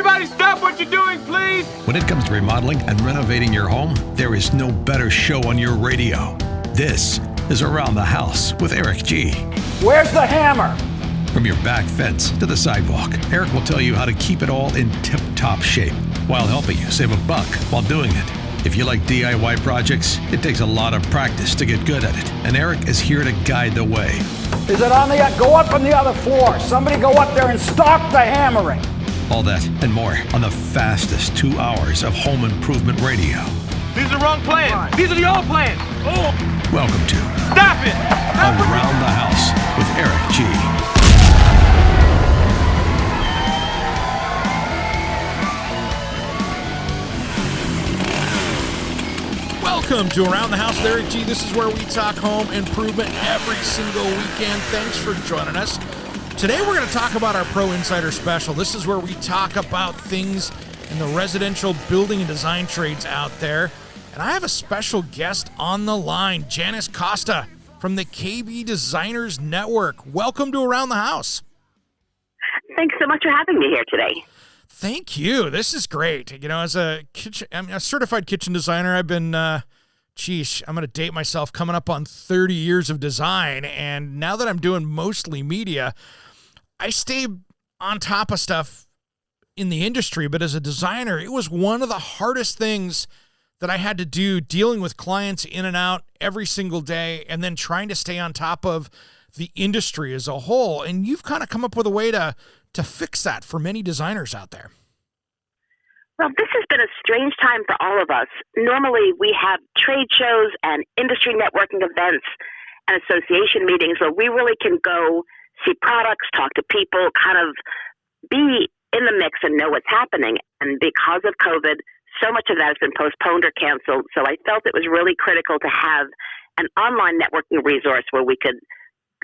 Everybody stop what you're doing, please! When it comes to remodeling and renovating your home, there is no better show on your radio. This is Around the House with Eric G. Where's the hammer? From your back fence to the sidewalk, Eric will tell you how to keep it all in tip-top shape while helping you save a buck while doing it. If you like DIY projects, it takes a lot of practice to get good at it, and Eric is here to guide the way. Is it on the... Go up on the other floor. Somebody go up there and stop the hammering. All that and more on the fastest 2 hours of home improvement radio. These are the wrong plans. These are the old plans. Oh! Welcome to Stop it! Around the House with Eric G. Welcome to Around the House with Eric G. This is where we talk home improvement every single weekend. Thanks for joining us. Today we're going to talk about our Pro Insider Special. This is where we talk about things in the residential building and design trades out there. And I have a special guest on the line, Janice Costa from the KB Designers Network. Welcome to Around the House. Thanks so much for having me here today. Thank you. This is great. You know, as I'm a certified kitchen designer. I've been, I'm going to date myself, coming up on 30 years of design. And now that I'm doing mostly media, I stay on top of stuff in the industry. But as a designer, it was one of the hardest things that I had to do, dealing with clients in and out every single day, and then trying to stay on top of the industry as a whole. And you've kind of come up with a way to fix that for many designers out there. Well, this has been a strange time for all of us. Normally, we have trade shows and industry networking events and association meetings where we really can go see products, talk to people, kind of be in the mix and know what's happening. And because of COVID, so much of that has been postponed or canceled. So I felt it was really critical to have an online networking resource where we could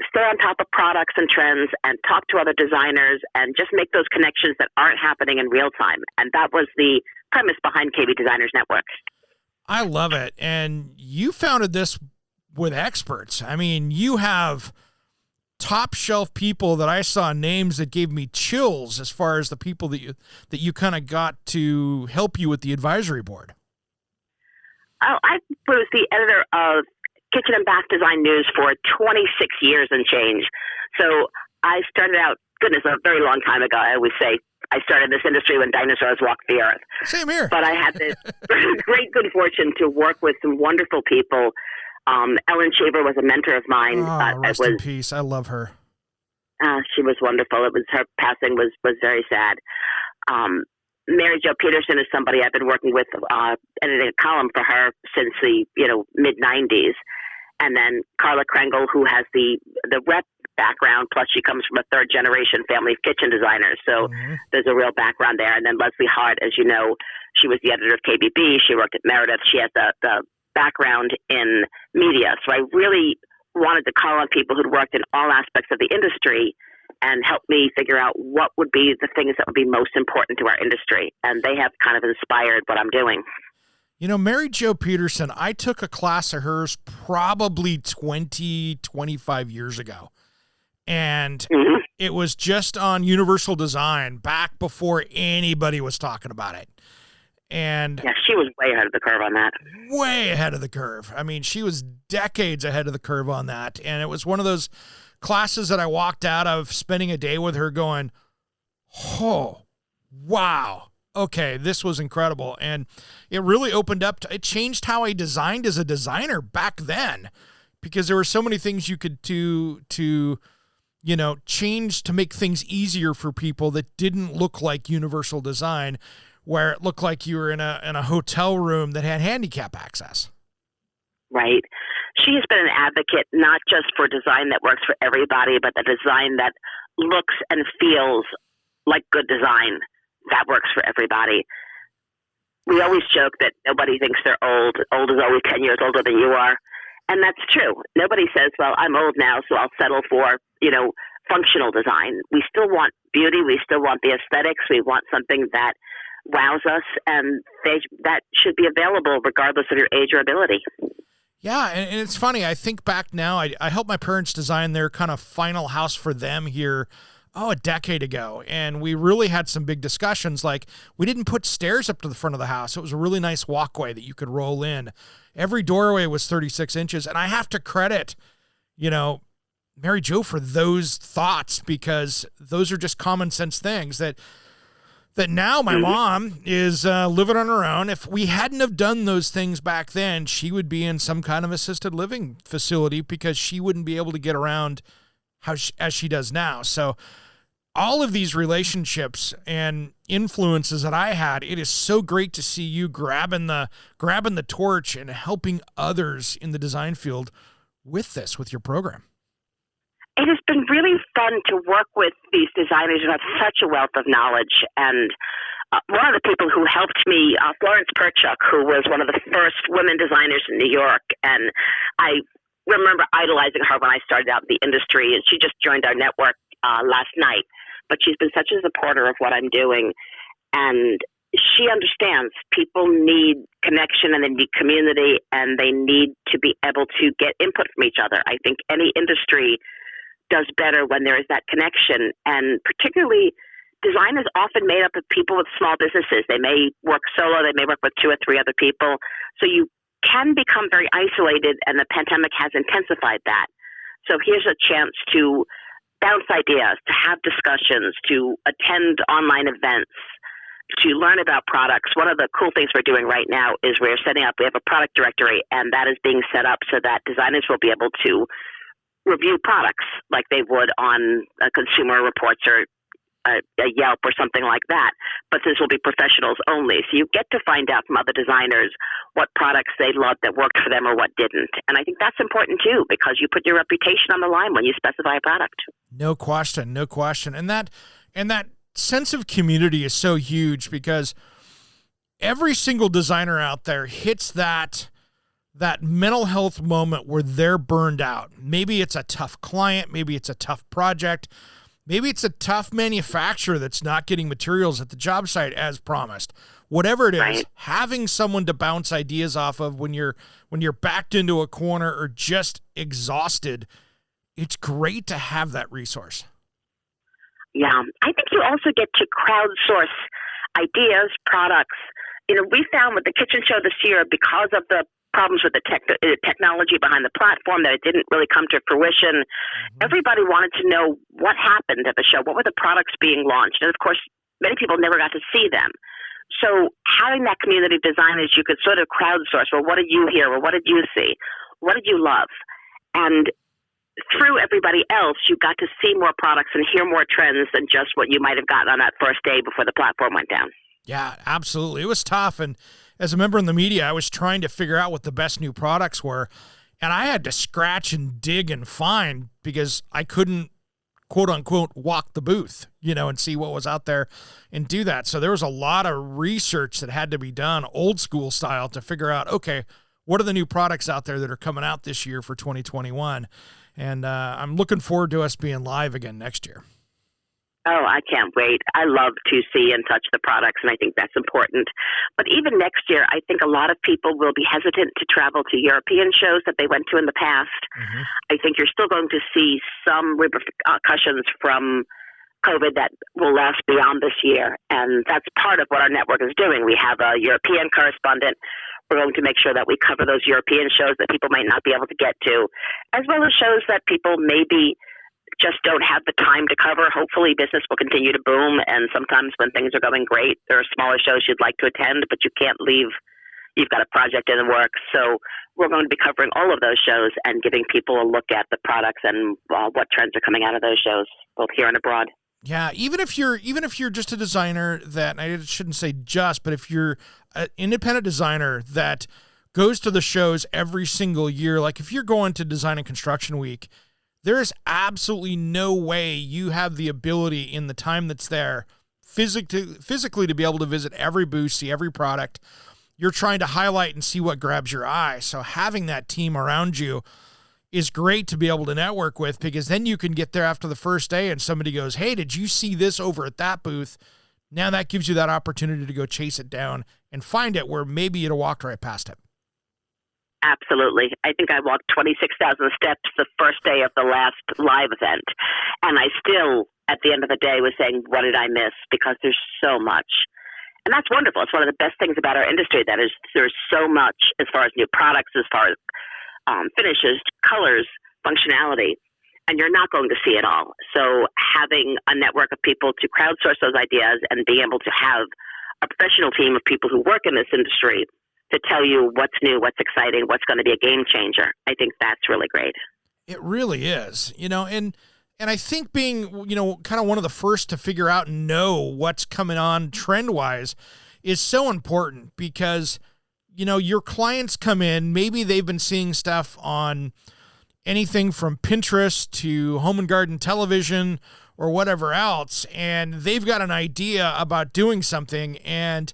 stay on top of products and trends and talk to other designers and just make those connections that aren't happening in real time. And that was the premise behind KB Designers Network. I love it. And you founded this with experts. I mean, you have top shelf people that I saw names that gave me chills as far as the people that you kind of got to help you with the advisory board. Oh, I was the editor of Kitchen and Bath Design News for 26 years and change. So I started out, goodness, a very long time ago. I always say I started this industry when dinosaurs walked the earth. Same here. But I had the great good fortune to work with some wonderful people. Ellen Shaver was a mentor of mine. Rest in peace. I love her. She was wonderful. Her passing was very sad. Mary Jo Peterson is somebody I've been working with, editing a column for her since the mid-90s. And then Carla Krengle, who has the rep background, plus she comes from a third-generation family of kitchen designers. So there's a real background there. And then Leslie Hart, as you know, she was the editor of KBB. She worked at Meredith. She has the background in media. So I really wanted to call on people who'd worked in all aspects of the industry and help me figure out what would be the things that would be most important to our industry. And they have kind of inspired what I'm doing. You know, Mary Jo Peterson, I took a class of hers probably 25 years ago. And it was just on universal design back before anybody was talking about it. And yeah, she was way ahead of the curve on that. Way ahead of the curve. I mean, she was decades ahead of the curve on that. And it was one of those classes that I walked out of spending a day with her going, oh, wow. Okay, this was incredible. And it really opened up. It changed how I designed as a designer back then, because there were so many things you could do to change to make things easier for people that didn't look like universal design, where it looked like you were in a hotel room that had handicap access. Right. She has been an advocate not just for design that works for everybody, but the design that looks and feels like good design that works for everybody. We always joke that nobody thinks they're old. Old is always 10 years older than you are. And that's true. Nobody says, well, I'm old now, so I'll settle for, functional design. We still want beauty. We still want the aesthetics. We want something that wows us, and that should be available regardless of your age or ability. Yeah, and it's funny. I think back now, I helped my parents design their kind of final house for them here a decade ago, and we really had some big discussions. Like, we didn't put stairs up to the front of the house. It was a really nice walkway that you could roll in. Every doorway was 36 inches, and I have to credit, Mary Jo for those thoughts, because those are just common sense things that now my mom is living on her own. If we hadn't have done those things back then, she would be in some kind of assisted living facility because she wouldn't be able to get around as she does now. So all of these relationships and influences that I had, it is so great to see you grabbing the torch and helping others in the design field with your program. It has been really fun to work with these designers who have such a wealth of knowledge. And one of the people who helped me, Florence Perchuk, who was one of the first women designers in New York, and I remember idolizing her when I started out in the industry, and she just joined our network last night. But she's been such a supporter of what I'm doing, and she understands people need connection and they need community, and they need to be able to get input from each other. I think any industry does better when there is that connection, and particularly design is often made up of people with small businesses. They may work solo, they may work with 2 or 3 other people, so you can become very isolated, and the pandemic has intensified that. So here's a chance to bounce ideas, to have discussions, to attend online events, to learn about products. One of the cool things we're doing right now is we have a product directory, and that is being set up so that designers will be able to review products like they would on Consumer Reports or a Yelp or something like that. But this will be professionals only. So you get to find out from other designers what products they loved that worked for them or what didn't. And I think that's important too, because you put your reputation on the line when you specify a product. No question. And that sense of community is so huge, because every single designer out there hits that mental health moment where they're burned out. Maybe it's a tough client, maybe it's a tough project, maybe it's a tough manufacturer that's not getting materials at the job site as promised. Whatever it is, right, having someone to bounce ideas off of when you're backed into a corner or just exhausted, it's great to have that resource. Yeah, I think you also get to crowdsource ideas, products. We found with the kitchen show this year, because of the problems with the technology behind the platform, that it didn't really come to fruition. Everybody wanted to know what happened at the show. What were the products being launched? And of course, many people never got to see them. So having that community of designers, you could sort of crowdsource. Well, what did you hear? Well, what did you see? What did you love? And through everybody else, you got to see more products and hear more trends than just what you might have gotten on that first day before the platform went down. Yeah, absolutely. It was tough. And as a member in the media, I was trying to figure out what the best new products were. And I had to scratch and dig and find, because I couldn't, quote unquote, walk the booth, and see what was out there and do that. So there was a lot of research that had to be done, old school style, to figure out, okay, what are the new products out there that are coming out this year for 2021? And I'm looking forward to us being live again next year. Oh, I can't wait. I love to see and touch the products, and I think that's important. But even next year, I think a lot of people will be hesitant to travel to European shows that they went to in the past. I think you're still going to see some repercussions from COVID that will last beyond this year, and that's part of what our network is doing. We have a European correspondent. We're going to make sure that we cover those European shows that people might not be able to get to, as well as shows that people maybe just don't have the time to cover. Hopefully business will continue to boom, and sometimes when things are going great, there are smaller shows you'd like to attend, but you can't leave. You've got a project in the works. So we're going to be covering all of those shows and giving people a look at the products and what trends are coming out of those shows, both here and abroad. Yeah, even if you're just a designer that, and I shouldn't say just, but if you're an independent designer that goes to the shows every single year, like if you're going to Design and Construction Week, there is absolutely no way you have the ability in the time that's there physically to be able to visit every booth, see every product. You're trying to highlight and see what grabs your eye. So having that team around you is great to be able to network with, because then you can get there after the first day and somebody goes, hey, did you see this over at that booth? Now that gives you that opportunity to go chase it down and find it where maybe you'd have walked right past it. Absolutely. I think I walked 26,000 steps the first day of the last live event. And I still, at the end of the day, was saying, what did I miss? Because there's so much. And that's wonderful. It's one of the best things about our industry. That is, there's so much as far as new products, as far as finishes, colors, functionality. And you're not going to see it all. So having a network of people to crowdsource those ideas and being able to have a professional team of people who work in this industry to tell you what's new, what's exciting, what's going to be a game changer. I think that's really great. It really is, and I think being, kind of one of the first to figure out and know what's coming on trend-wise is so important because, your clients come in, maybe they've been seeing stuff on anything from Pinterest to home and garden television or whatever else, and they've got an idea about doing something, and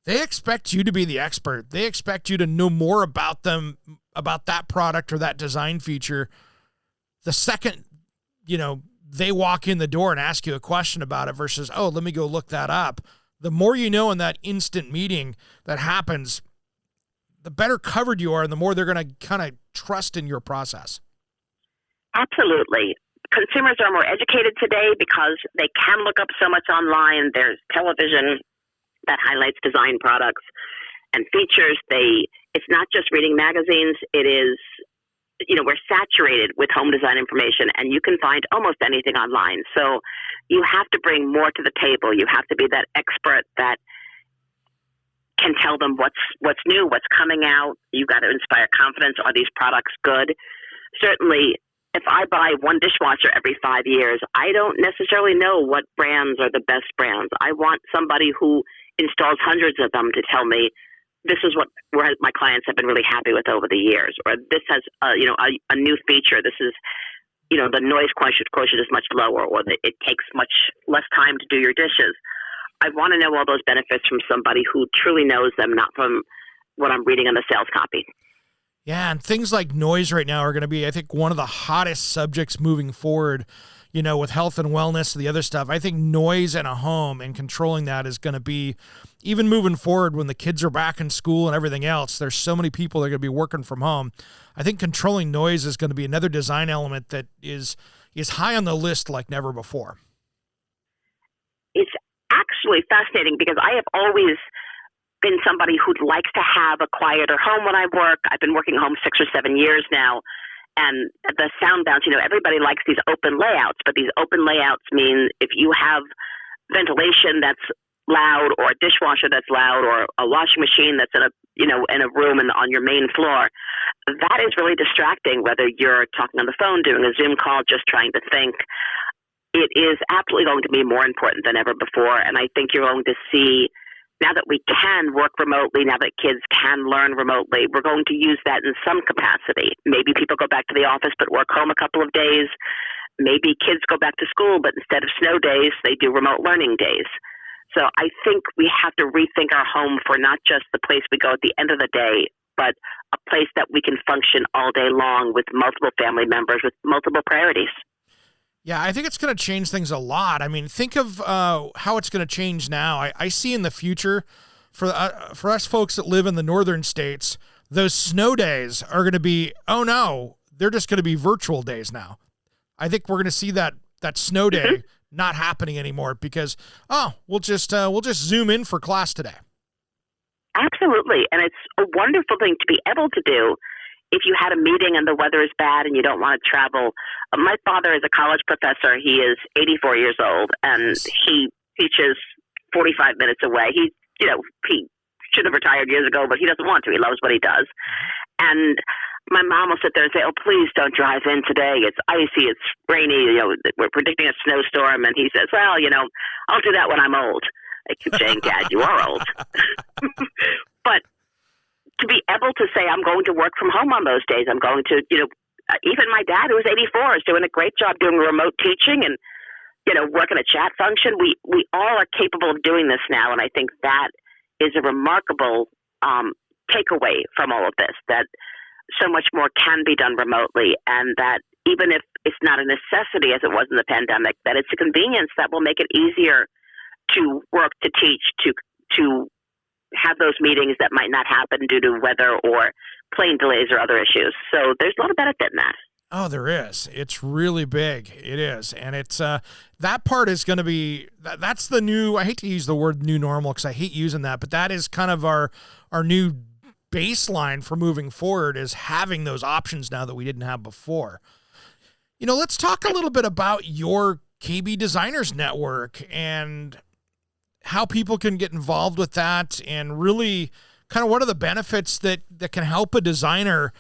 they expect you to be the expert. They expect you to know more about them, about that product or that design feature. The second, they walk in the door and ask you a question about it versus, oh, let me go look that up. The more you know in that instant meeting that happens, the better covered you are and the more they're going to kind of trust in your process. Absolutely. Consumers are more educated today because they can look up so much online. There's television that highlights design products and features. It's not just reading magazines. It is, we're saturated with home design information, and you can find almost anything online. So you have to bring more to the table. You have to be that expert that can tell them what's new, what's coming out. You got to inspire confidence. Are these products good? Certainly, if I buy one dishwasher every 5 years, I don't necessarily know what brands are the best brands. I want somebody who installs hundreds of them to tell me this is what my clients have been really happy with over the years, or this has a new feature. This is the noise quotient is much lower, or it takes much less time to do your dishes. I want to know all those benefits from somebody who truly knows them, not from what I'm reading in the sales copy. Yeah, and things like noise right now are going to be, I think, one of the hottest subjects moving forward, with health and wellness and the other stuff. I think noise in a home and controlling that is going to be, even moving forward when the kids are back in school and everything else, there's so many people that are going to be working from home. I think controlling noise is going to be another design element that is high on the list like never before. It's actually fascinating because I have always been somebody who likes to have a quieter home when I work. I've been working home 6 or 7 years now. And the sound bounce, everybody likes these open layouts, but these open layouts mean if you have ventilation that's loud, or a dishwasher that's loud, or a washing machine that's in a room and on your main floor, that is really distracting, whether you're talking on the phone, doing a Zoom call, just trying to think. It is absolutely going to be more important than ever before. And I think you're going to see, now that we can work remotely, now that kids can learn remotely, we're going to use that in some capacity. Maybe people go back to the office but work home a couple of days. Maybe kids go back to school, but instead of snow days, they do remote learning days. So I think we have to rethink our home for not just the place we go at the end of the day, but a place that we can function all day long with multiple family members, with multiple priorities. Yeah, I think it's going to change things a lot. I mean, think of how it's going to change now. I see in the future, for us folks that live in the northern states, those snow days are going to be, oh no, they're just going to be virtual days now. I think we're going to see that snow day not happening anymore because, we'll just Zoom in for class today. Absolutely, and it's a wonderful thing to be able to do. If you had a meeting and the weather is bad and you don't want to travel, my father is a college professor. He is 84 years old, and he teaches 45 minutes away. He should have retired years ago, but he doesn't want to. He loves what he does. And my mom will sit there and say, "Oh, please don't drive in today. It's icy. It's rainy. We're predicting a snowstorm." And he says, "Well, I'll do that when I'm old." I keep saying, "Dad, you are old." But to be able to say, I'm going to work from home on those days. I'm going to, even my dad, who was 84, is doing a great job doing remote teaching and, working a chat function. We all are capable of doing this now. And I think that is a remarkable takeaway from all of this, that so much more can be done remotely, and that even if it's not a necessity as it was in the pandemic, that it's a convenience that will make it easier to work, to teach, to have have those meetings that might not happen due to weather or plane delays or other issues. So there's a lot of benefit in that. Oh, there is. It's really big. It is. And it's that part is going to be, that's the new, I hate to use the word new normal because I hate using that, but that is kind of our new baseline for moving forward, is having those options now that we didn't have before. Let's talk a little bit about your KB Designers Network and how people can get involved with that, and really kind of what are the benefits that can help a designer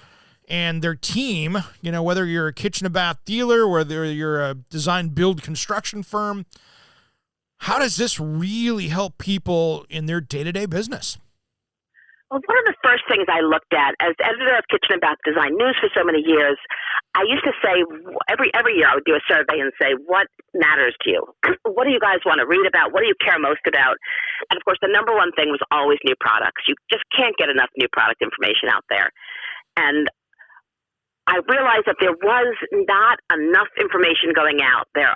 and their team, whether you're a kitchen and bath dealer, whether you're a design build construction firm. How does this really help people in their day-to-day business? Well, one of the first things I looked at as editor of Kitchen and Bath Design News for so many years, I used to say every year I would do a survey and say, what matters to you? What do you guys want to read about? What do you care most about? And of course, the number one thing was always new products. You just can't get enough new product information out there. And I realized that there was not enough information going out there.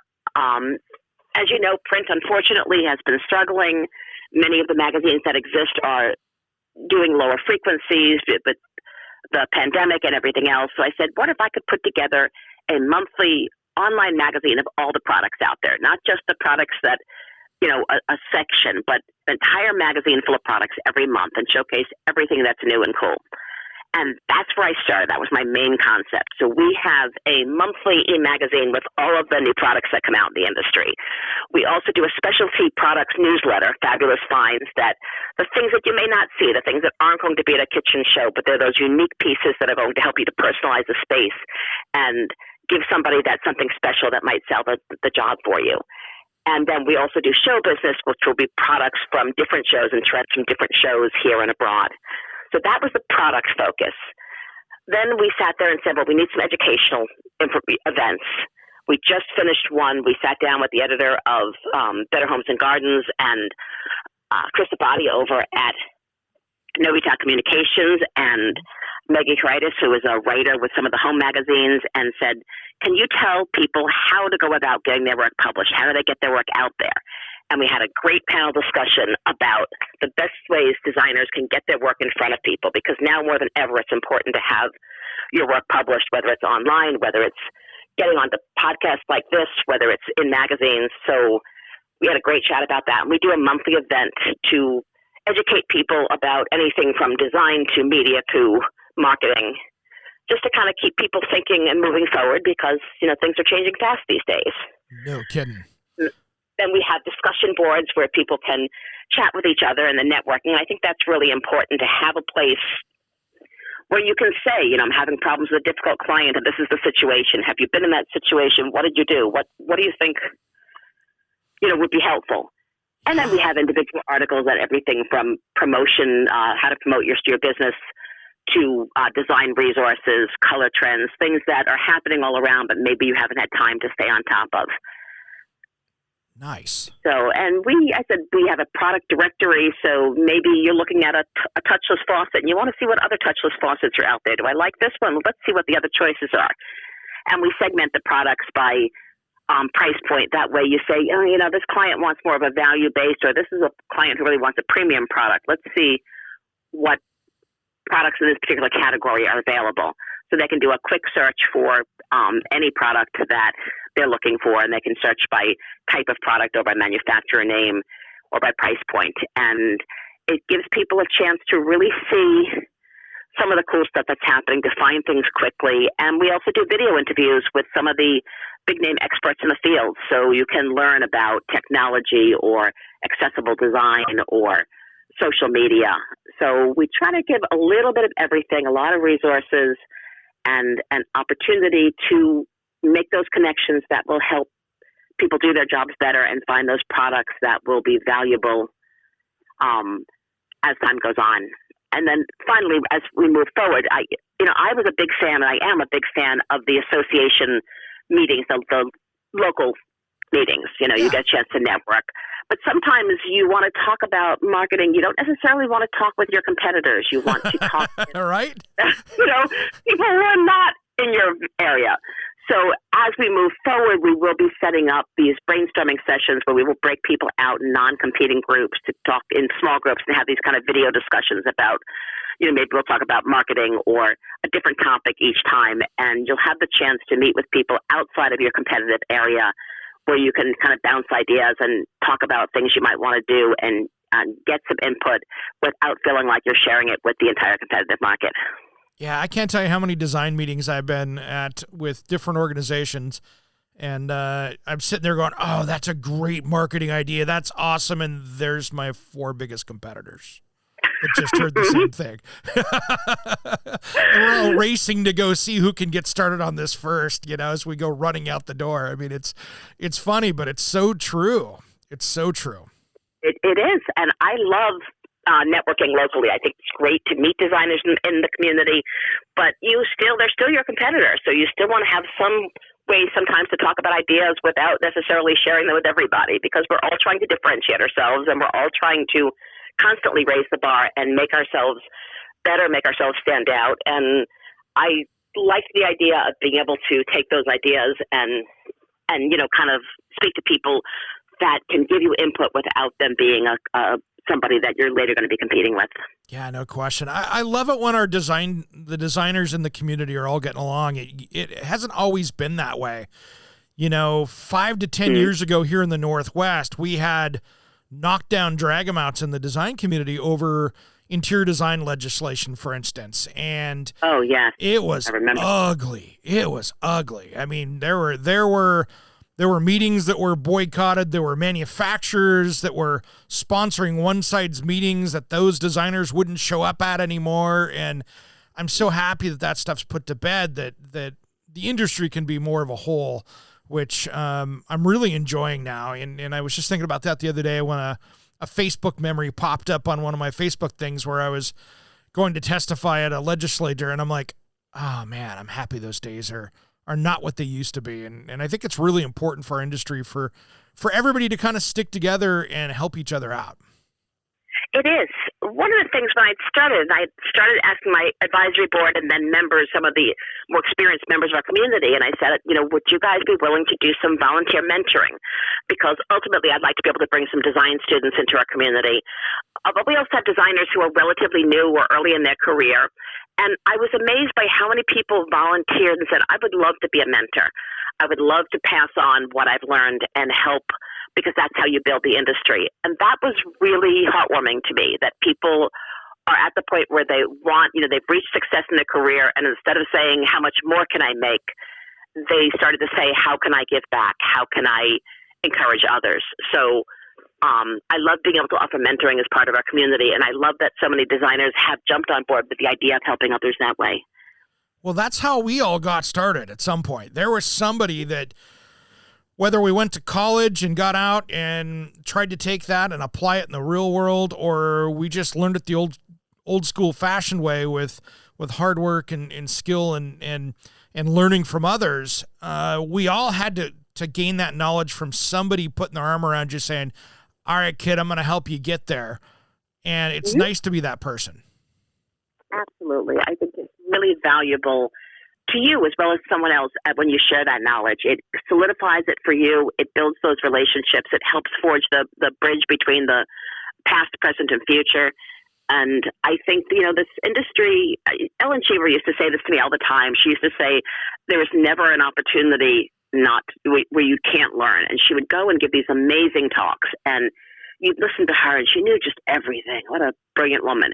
As you know, print unfortunately has been struggling. Many of the magazines that exist are doing lower frequencies with the pandemic and everything else. So I said, what if I could put together a monthly online magazine of all the products out there, not just the products that, a section, but an entire magazine full of products every month, and showcase everything that's new and cool. And that's where I started. That was my main concept. So we have a monthly e-magazine with all of the new products that come out in the industry. We also do a specialty products newsletter, Fabulous Finds, that the things that you may not see, the things that aren't going to be at a kitchen show, but they're those unique pieces that are going to help you to personalize the space and give somebody that something special that might sell the job for you. And then we also do show business, which will be products from different shows and trends from different shows here and abroad. So that was the product focus. Then we sat there and said, well, we need some educational events. We just finished one. We sat down with the editor of Better Homes and Gardens and Chris Abadi over at Novitat Communications, and Maggie Heritis, who is a writer with some of the home magazines, and said, can you tell people how to go about getting their work published? How do they get their work out there? And we had a great panel discussion about the best ways designers can get their work in front of people, because now more than ever, it's important to have your work published, whether it's online, whether it's getting onto podcasts like this, whether it's in magazines. So we had a great chat about that. And we do a monthly event to educate people about anything from design to media to marketing, just to kind of keep people thinking and moving forward, because, things are changing fast these days. No kidding. Then we have discussion boards where people can chat with each other, and the networking. I think that's really important, to have a place where you can say, I'm having problems with a difficult client, and this is the situation. Have you been in that situation? What did you do? What do you think, would be helpful? And then we have individual articles on everything from promotion, how to promote your business, to design resources, color trends, things that are happening all around, but maybe you haven't had time to stay on top of. Nice. So, and we have a product directory. So maybe you're looking at a touchless faucet and you want to see what other touchless faucets are out there. Do I like this one? Let's see what the other choices are. And we segment the products by price point. That way you say, this client wants more of a value based, or this is a client who really wants a premium product. Let's see what products in this particular category are available. So they can do a quick search for any product that they're looking for, and they can search by type of product or by manufacturer name or by price point. And it gives people a chance to really see some of the cool stuff that's happening, to find things quickly. And we also do video interviews with some of the big name experts in the field. So you can learn about technology or accessible design or social media. So we try to give a little bit of everything, a lot of resources, and an opportunity to make those connections that will help people do their jobs better and find those products that will be valuable as time goes on. And then finally, as we move forward, I was a big fan, and I am a big fan of the association meetings, the local meetings. You get a chance to network. But sometimes you want to talk about marketing. You don't necessarily want to talk with your competitors. You want to talk with, right? people who are not in your area. So as we move forward, we will be setting up these brainstorming sessions where we will break people out in non-competing groups to talk in small groups and have these kind of video discussions about, maybe we'll talk about marketing or a different topic each time. And you'll have the chance to meet with people outside of your competitive area where you can kind of bounce ideas and talk about things you might want to do and get some input without feeling like you're sharing it with the entire competitive market. Yeah, I can't tell you how many design meetings I've been at with different organizations, and I'm sitting there going, oh, that's a great marketing idea. That's awesome. And there's my 4 biggest competitors that just heard the same thing. And we're all racing to go see who can get started on this first, as we go running out the door. I mean, it's funny, but it's so true. It's so true. It is. And I love networking locally. I think it's great to meet designers in the community, but they're still your competitors. So you still want to have some way sometimes to talk about ideas without necessarily sharing them with everybody, because we're all trying to differentiate ourselves and we're all trying to constantly raise the bar and make ourselves better, make ourselves stand out. And I like the idea of being able to take those ideas and kind of speak to people that can give you input without them being somebody that you're later going to be competing with. Yeah, no question. I love it when the designers in the community are all getting along. It hasn't always been that way. 5 to 10 years ago here in the Northwest, we had knockdown drag-em-outs in the design community over interior design legislation, for instance. And oh yeah, it was ugly. It was ugly. I mean, there were meetings that were boycotted. There were manufacturers that were sponsoring one side's meetings that those designers wouldn't show up at anymore. And I'm so happy that stuff's put to bed, that the industry can be more of a whole, which I'm really enjoying now. And I was just thinking about that the other day when a Facebook memory popped up on one of my Facebook things where I was going to testify at a legislature, and I'm like, oh man, I'm happy those days are not what they used to be. And I think it's really important for our industry for everybody to kind of stick together and help each other out. It is. One of the things when I started asking my advisory board and then some of the more experienced members of our community, and I said, would you guys be willing to do some volunteer mentoring? Because ultimately I'd like to be able to bring some design students into our community. But we also have designers who are relatively new or early in their career. And I was amazed by how many people volunteered and said, I would love to be a mentor. I would love to pass on what I've learned and help, because that's how you build the industry. And that was really heartwarming to me, that people are at the point where they want, they've reached success in their career, and instead of saying, how much more can I make, they started to say, how can I give back? How can I encourage others? So I love being able to offer mentoring as part of our community, and I love that so many designers have jumped on board with the idea of helping others that way. Well, that's how we all got started at some point. There was somebody that, whether we went to college and got out and tried to take that and apply it in the real world, or we just learned it the old school fashioned way with hard work and skill and learning from others, we all had to gain that knowledge from somebody putting their arm around you saying, all right, kid, I'm going to help you get there. And it's nice to be that person. Absolutely. I think it's really valuable to you as well as someone else when you share that knowledge. It solidifies it for you. It builds those relationships. It helps forge the bridge between the past, present, and future. And I think, this industry, Ellen Cheever used to say this to me all the time. She used to say, there is never an opportunity where you can't learn. And she would go and give these amazing talks, and you'd listen to her, and she knew just everything. What a brilliant woman.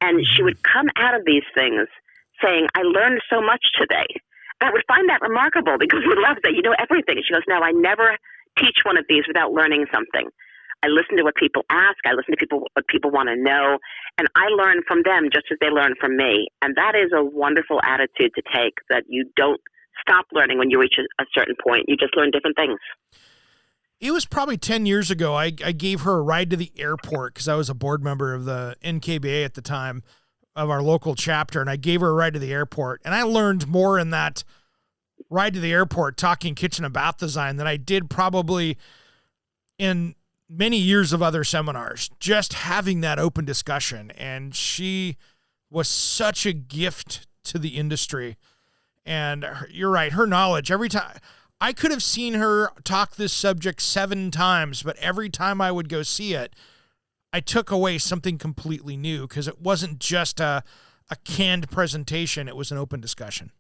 And she would come out of these things saying, I learned so much today. And I would find that remarkable, because we love that you know everything. And she goes, no, I never teach one of these without learning something. I listen to what people ask. I listen to what people want to know. And I learn from them just as they learn from me. And that is a wonderful attitude to take, that you don't stop learning when you reach a certain point. You just learn different things. It was probably 10 years ago. I gave her a ride to the airport because I was a board member of the NKBA at the time, of our local chapter, and I gave her a ride to the airport. And I learned more in that ride to the airport talking kitchen and bath design than I did probably in many years of other seminars, just having that open discussion. And she was such a gift to the industry. And you're right, her knowledge, every time, I could have seen her talk this subject 7 times, but every time I would go see it, I took away something completely new because it wasn't just a canned presentation. It was an open discussion.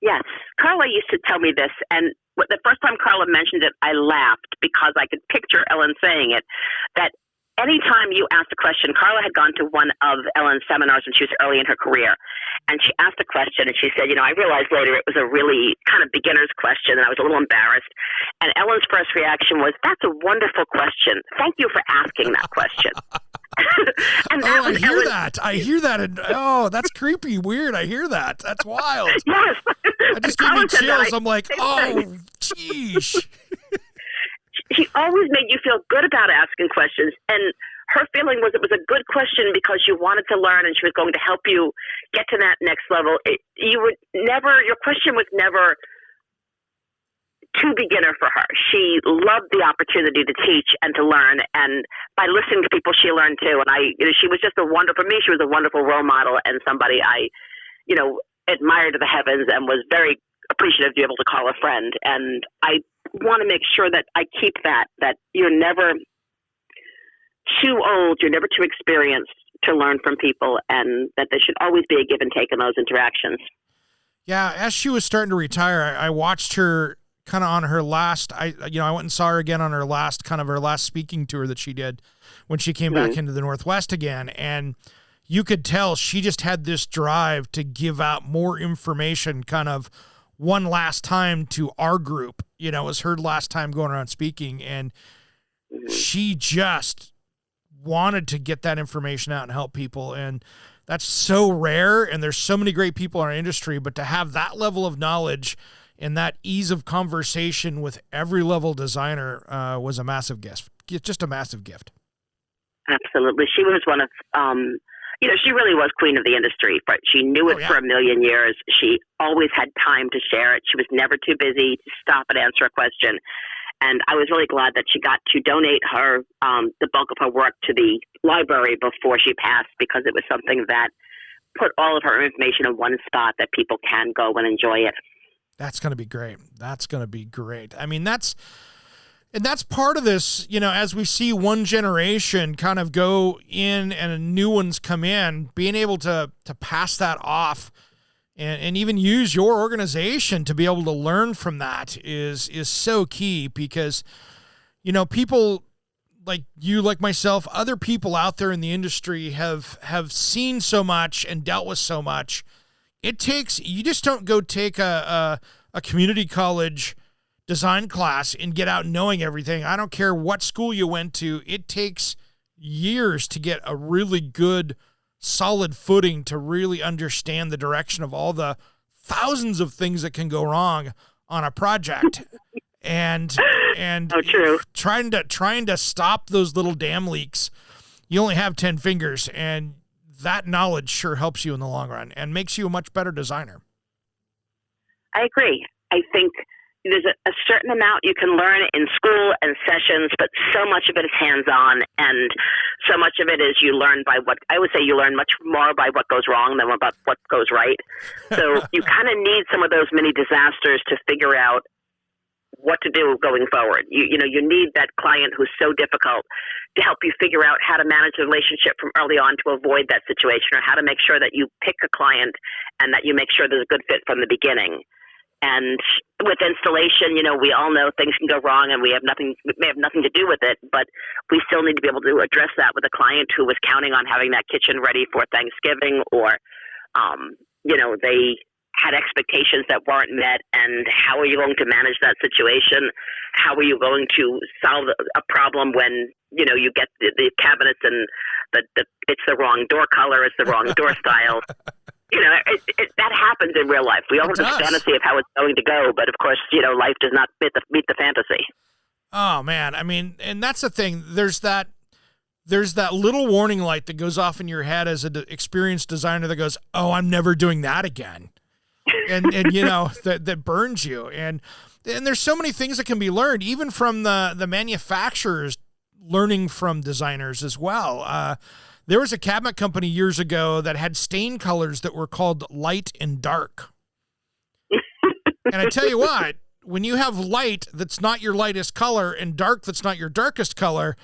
Yes. Carla used to tell me this, and the first time Carla mentioned it, I laughed because I could picture Ellen saying it, that anytime you asked a question, Carla had gone to one of Ellen's seminars when she was early in her career, and she asked a question, and she said, I realized later it was a really kind of beginner's question, and I was a little embarrassed. And Ellen's first reaction was, "That's a wonderful question. Thank you for asking that question." And that I hear that. I hear that. And, that's creepy, weird. I hear that. That's wild. Yes. I just gave me chills. I'm like, geez. She always made you feel good about asking questions. And her feeling was it was a good question because you wanted to learn and she was going to help you get to that next level. Your question was never too beginner for her. She loved the opportunity to teach and to learn. And by listening to people, she learned too. And she was just for me, she was a wonderful role model and somebody I admired to the heavens and was very appreciative to be able to call a friend. And I want to make sure that I keep that you're never too old, you're never too experienced to learn from people, and that there should always be a give and take in those interactions. Yeah, as she was starting to retire, I watched her kind of on her last, I went and saw her again on her last speaking tour that she did when she came back into the Northwest again. And you could tell she just had this drive to give out more information kind of one last time to our group. It was her last time going around speaking, and she just wanted to get that information out and help people. And that's so rare. And there's so many great people in our industry, but to have that level of knowledge and that ease of conversation with every level designer was a massive gift, just a massive gift. Absolutely. She was one of, she really was queen of the industry, but she knew it for a million years. She always had time to share it. She was never too busy to stop and answer a question. And I was really glad that she got to donate her, the bulk of her work to the library before she passed, because it was something that put all of her information in one spot that people can go and enjoy it. That's going to be great. That's going to be great. I mean, that's part of this, as we see one generation kind of go in and new ones come in, being able to pass that off and even use your organization to be able to learn from that is so key, because, people like you, like myself, other people out there in the industry have seen so much and dealt with so much. You just don't go take a community college design class and get out knowing everything. I don't care what school you went to. It takes years to get a really good, solid footing to really understand the direction of all the thousands of things that can go wrong on a project. And true. Trying to stop those little dam leaks. You only have 10 fingers, and that knowledge sure helps you in the long run and makes you a much better designer. I agree. I think there's a certain amount you can learn in school and sessions, but so much of it is hands-on, and so much of it is you learn you learn much more by what goes wrong than about what goes right. So you kind of need some of those mini disasters to figure out what to do going forward. You need that client who's so difficult to help you figure out how to manage the relationship from early on to avoid that situation, or how to make sure that you pick a client and that you make sure there's a good fit from the beginning. And with installation, we all know things can go wrong and we may have nothing to do with it, but we still need to be able to address that with a client who was counting on having that kitchen ready for Thanksgiving, or, they had expectations that weren't met. And how are you going to manage that situation? How are you going to solve a problem when, you get the cabinets and it's the wrong door color, it's the wrong door style. That happens in real life. We all have this fantasy of how it's going to go, but of course, life does not meet the fantasy. Oh man. I mean, and that's the thing. There's that little warning light that goes off in your head as an experienced designer that goes, "Oh, I'm never doing that again." And that burns you. And there's so many things that can be learned, even from the manufacturers learning from designers as well. There was a cabinet company years ago that had stain colors that were called light and dark. And I tell you what, when you have light that's not your lightest color and dark that's not your darkest color,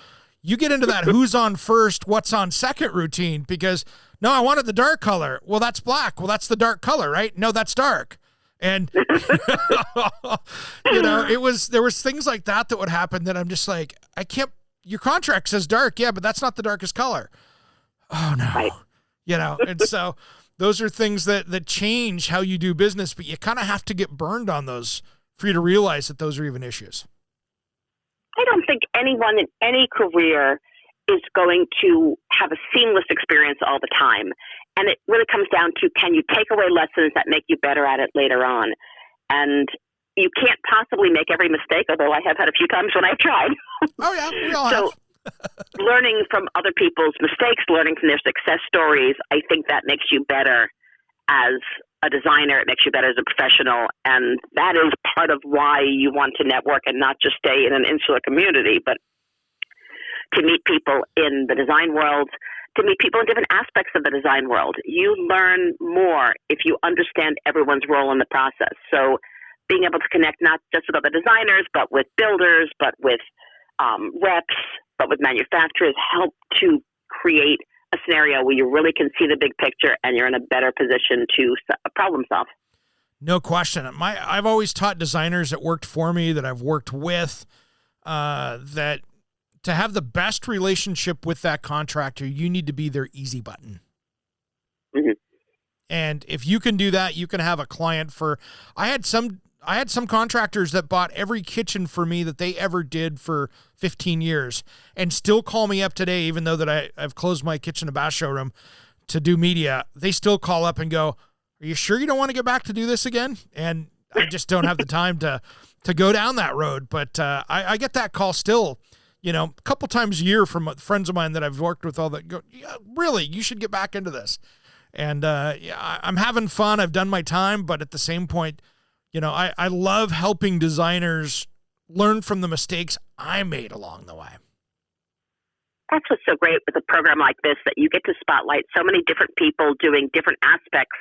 you get into that who's on first, what's on second routine because, no, I wanted the dark color. Well, that's black. Well, that's the dark color, right? No, that's dark. And, there was things like that would happen that I'm just like, I can't, your contract says dark. Yeah, but that's not the darkest color. Oh, no. Right. And so those are things that change how you do business, but you kind of have to get burned on those for you to realize that those are even issues. I don't think anyone in any career is going to have a seamless experience all the time. And it really comes down to, can you take away lessons that make you better at it later on? And you can't possibly make every mistake, although I have had a few times when I've tried. Oh, yeah, we all have. Learning from other people's mistakes, learning from their success stories, I think that makes you better as a designer. It makes you better as a professional. And that is part of why you want to network and not just stay in an insular community, but to meet people in the design world, to meet people in different aspects of the design world. You learn more if you understand everyone's role in the process. So being able to connect not just with other designers, but with builders, but with reps, but with manufacturers, help to create a scenario where you really can see the big picture and you're in a better position to problem solve. No question. I've always taught designers that worked for me, that I've worked with, that to have the best relationship with that contractor, you need to be their easy button. Mm-hmm. And if you can do that, you can have a client for, I had some contractors that bought every kitchen for me that they ever did for 15 years and still call me up today, even though that I've closed my kitchen and bath showroom to do media. They still call up and go, are you sure you don't want to get back to do this again? And I just don't have the time to go down that road. But I get that call still, a couple times a year from friends of mine that I've worked with all that go, yeah, really, you should get back into this. And I'm having fun. I've done my time, but at the same point, I love helping designers learn from the mistakes I made along the way. That's what's so great with a program like this, that you get to spotlight so many different people doing different aspects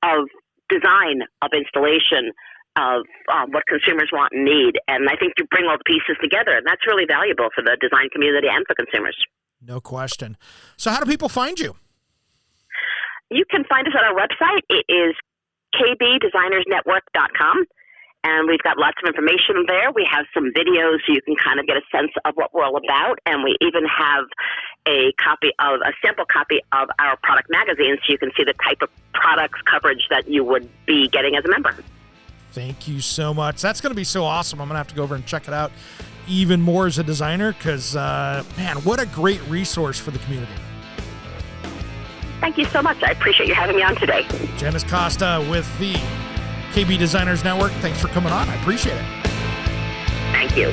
of design, of installation, of what consumers want and need. And I think you bring all the pieces together, and that's really valuable for the design community and for consumers. No question. So how do people find you? You can find us on our website. It is kbdesignersnetwork.com. And we've got lots of information there. We have some videos so you can kind of get a sense of what we're all about. And we even have a sample copy of our product magazine so you can see the type of products coverage that you would be getting as a member. Thank you so much. That's going to be so awesome. I'm going to have to go over and check it out even more as a designer because, man, what a great resource for the community. Thank you so much. I appreciate you having me on today. Janice Costa with the KB Designers Network. Thanks for coming on. I appreciate it. Thank you.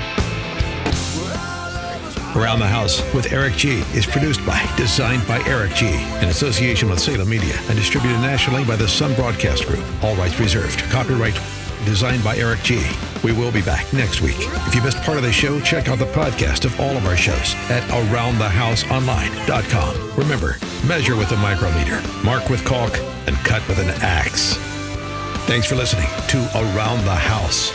Around the House with Eric G. is produced by Designed by Eric G. in association with Salem Media and distributed nationally by the Sun Broadcast Group. All rights reserved. Copyright Designed by Eric G. We will be back next week. If you missed part of the show, check out the podcast of all of our shows at AroundTheHouseOnline.com. Remember, measure with a micrometer, mark with caulk, and cut with an axe. Thanks for listening to Around the House.